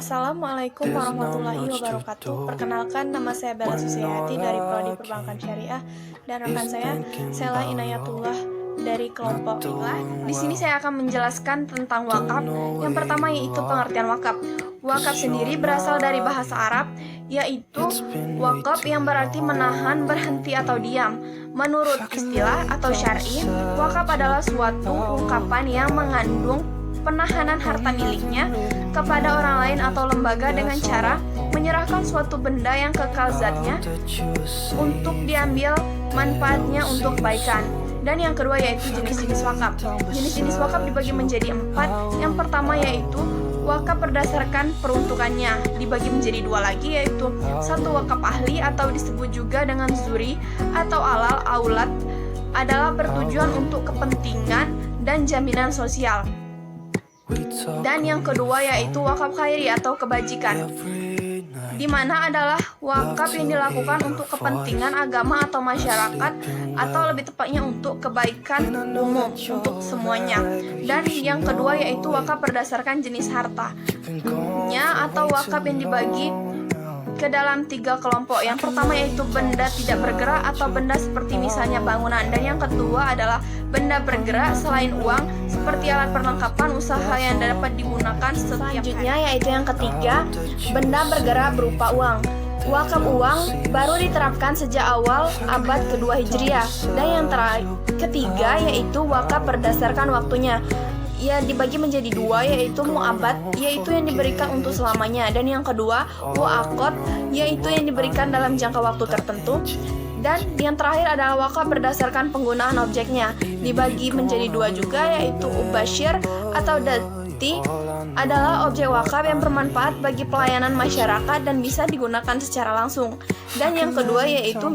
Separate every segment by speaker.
Speaker 1: Assalamualaikum warahmatullahi wabarakatuh. Perkenalkan, nama saya Bella Susiati dari Prodi Perbankan Syariah dan rekan saya Sela Inayatullah dari kelompok Ila. Di sini saya akan menjelaskan tentang wakaf. Yang pertama yaitu pengertian wakaf. Wakaf sendiri berasal dari bahasa Arab, yaitu wakaf yang berarti menahan, berhenti atau diam. Menurut istilah atau syar'i, wakaf adalah suatu ungkapan yang mengandung penahanan harta miliknya kepada orang lain atau lembaga dengan cara menyerahkan suatu benda yang kekal zatnya untuk diambil manfaatnya untuk kebaikan. Dan yang kedua yaitu jenis-jenis wakaf. Jenis-jenis wakaf dibagi menjadi 4. Yang pertama yaitu wakaf berdasarkan peruntukannya, dibagi menjadi 2 lagi, yaitu 1 wakaf ahli atau disebut juga dengan zuri atau alal aulat, adalah bertujuan untuk kepentingan dan jaminan sosial. Dan yang kedua yaitu wakaf khairi atau kebajikan, di mana adalah wakaf yang dilakukan untuk kepentingan agama atau masyarakat, atau lebih tepatnya untuk kebaikan umum untuk semuanya. Dan yang kedua yaitu wakaf berdasarkan jenis hartanya atau wakaf yang dibagi ke dalam 3 kelompok. Yang pertama yaitu benda tidak bergerak atau benda seperti misalnya bangunan, dan yang kedua adalah benda bergerak selain uang seperti alat perlengkapan usaha yang dapat digunakan setiap selanjutnya yaitu yang ketiga, benda bergerak berupa uang. Wakaf uang baru diterapkan sejak awal abad kedua Hijriah. Dan yang ketiga yaitu wakaf berdasarkan waktunya, ya dibagi menjadi 2 yaitu mu'abad, yaitu yang diberikan untuk selamanya, dan yang kedua mu'aqad, yaitu yang diberikan dalam jangka waktu tertentu. Dan yang terakhir adalah wakaf berdasarkan penggunaan objeknya, dibagi menjadi 2 juga yaitu ubasyir atau dati, adalah objek wakaf yang bermanfaat bagi pelayanan masyarakat dan bisa digunakan secara langsung. Dan yang kedua yaitu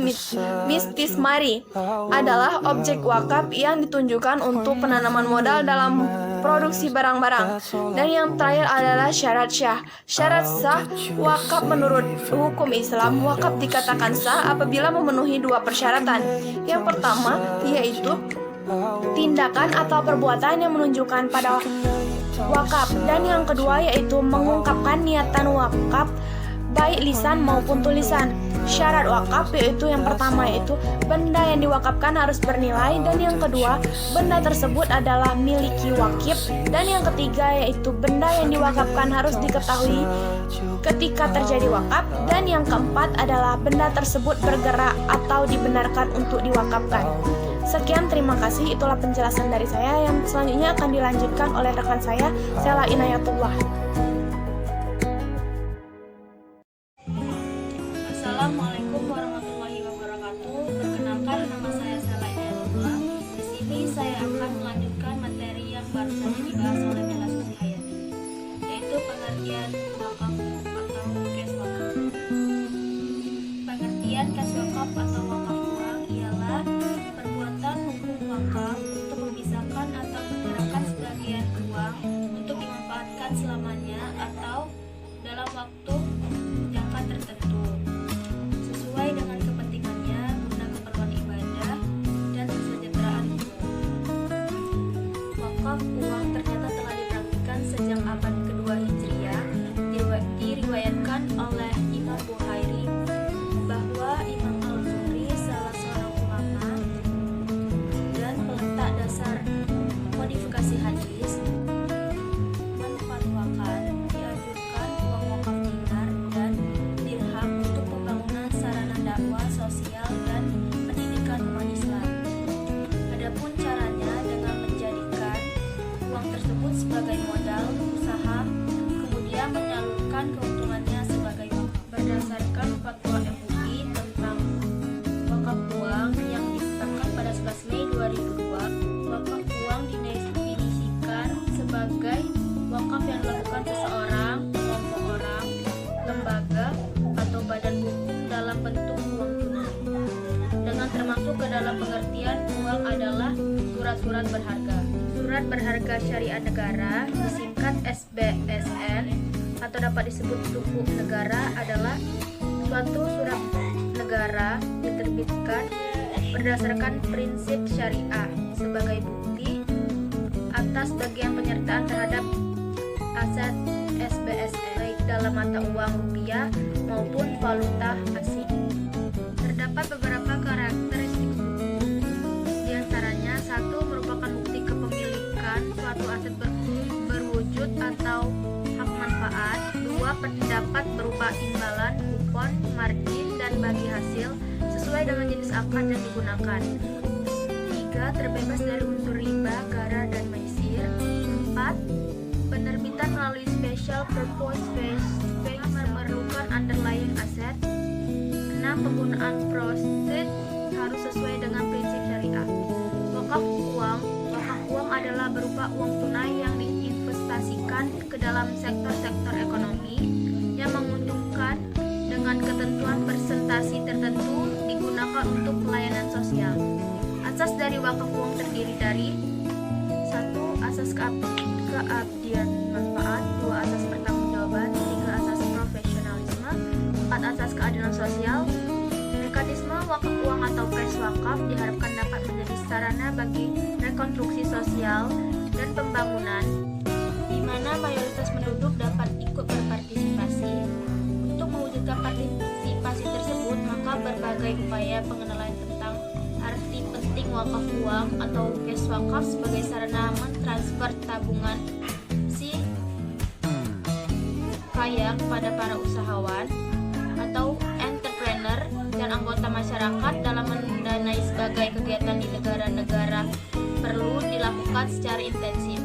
Speaker 1: mistismari, adalah objek wakaf yang ditunjukkan untuk penanaman modal dalam produksi barang-barang. Dan yang terakhir adalah syarat syah. Syarat sah wakaf menurut hukum Islam, wakaf dikatakan sah apabila memenuhi 2 persyaratan. Yang pertama yaitu tindakan atau perbuatan yang menunjukkan pada wakaf, dan yang kedua yaitu mengungkapkan niatan wakaf baik lisan maupun tulisan. Syarat wakaf yaitu yang pertama yaitu benda yang diwakafkan harus bernilai, dan yang kedua benda tersebut adalah miliki wakif, dan yang ketiga yaitu benda yang diwakafkan harus diketahui ketika terjadi wakaf, dan yang keempat adalah benda tersebut bergerak atau dibenarkan untuk diwakafkan. Sekian, terima kasih. Itulah penjelasan dari saya. Yang selanjutnya akan dilanjutkan oleh rekan saya, Sela Inayatullah.
Speaker 2: Assalamualaikum warahmatullahi wabarakatuh. Perkenalkan, nama saya Sela Inayatullah. Di sini saya akan melanjutkan materi yang baru saja dibahas oleh Bella Susiati, yaitu pengertian wakaf atau cash wakaf. Pengertian cash wakaf atau wakaf uang ialah perbuatan hukum wakaf untuk memisahkan atau menyerahkan sebagian uang untuk dimanfaatkan selamanya atau dalam waktu jangka tertentu sesuai dengan kepentingannya guna keperluan ibadah dan kesejahteraan umum. Wakaf uang ternyata telah dipraktikkan sejak abad kedua Hijriah. Diriwayatkan oleh Imam Bukhari bahwa Imam Al-Zuhri, salah seorang ulama dan peletak dasar modifikasi hadis, menfatwakan dianjurkan uang wakaf dinar dan dirham untuk pembangunan sarana dakwah sosial dan pendidikan umat Islam. Adapun caranya dengan menjadikan uang tersebut sebagai modal usaha, kemudian menyalurkan keuntungannya sebagai wakaf. Berdasarkan fatwa MUI tentang wakaf uang yang ditetapkan pada 11 Mei 2002, wakaf uang didefinisikan sebagai wakaf yang dilakukan seseorang, kelompok orang, lembaga, atau badan hukum dalam bentuk uang tunai, dengan termasuk ke dalam pengertian uang adalah surat-surat berharga. Surat berharga syariah negara, disingkat SBSN atau dapat disebut sukuk negara, adalah suatu surat negara diterbitkan berdasarkan prinsip syariah sebagai bukti atas bagian penyertaan terhadap aset SBSN, baik dalam mata uang rupiah maupun valuta asing. Terdapat beberapa karakteristik di antaranya: 1. Merupakan bukti kepemilikan suatu aset berwujud atau hak manfaat. 2. Dapat berupa imbalan, kupon, margin, dan bagi hasil sesuai dengan jenis akad yang digunakan. 3. Terbebas dari unsur riba, gharar, dan maisir. 4. Penerbitan melalui special purpose bank memerlukan underlying asset. 6. Penggunaan proceed harus sesuai dengan prinsip syariah. Wakaf uang adalah berupa uang tunai yang diinvestasikan ke dalam sektor-sektor ekonomi yang menguntungkan dengan ketentuan persentase tertentu digunakan untuk pelayanan sosial. Asas dari wakaf uang terdiri dari: 1. Asas keabdian manfaat. 2. Asas pertanggungjawaban. 3. Asas profesionalisme. 4. Asas keadilan sosial. Mekanisme wakaf uang atau cash wakaf diharapkan dapat menjadi sarana bagi rekonstruksi sosial dan pembangunan, di mana mayoritas penduduk dapat ikut berpartisipasi. Untuk mewujudkan partisipasi tersebut, maka berbagai upaya pengenalan tentang arti penting wakaf uang atau cash wakaf sebagai sarana mentransfer tabungan si kaya kepada para usahawan atau entrepreneur dan anggota masyarakat dalam mendanai sebagai kegiatan di negara-negara perlu dilakukan secara intensif.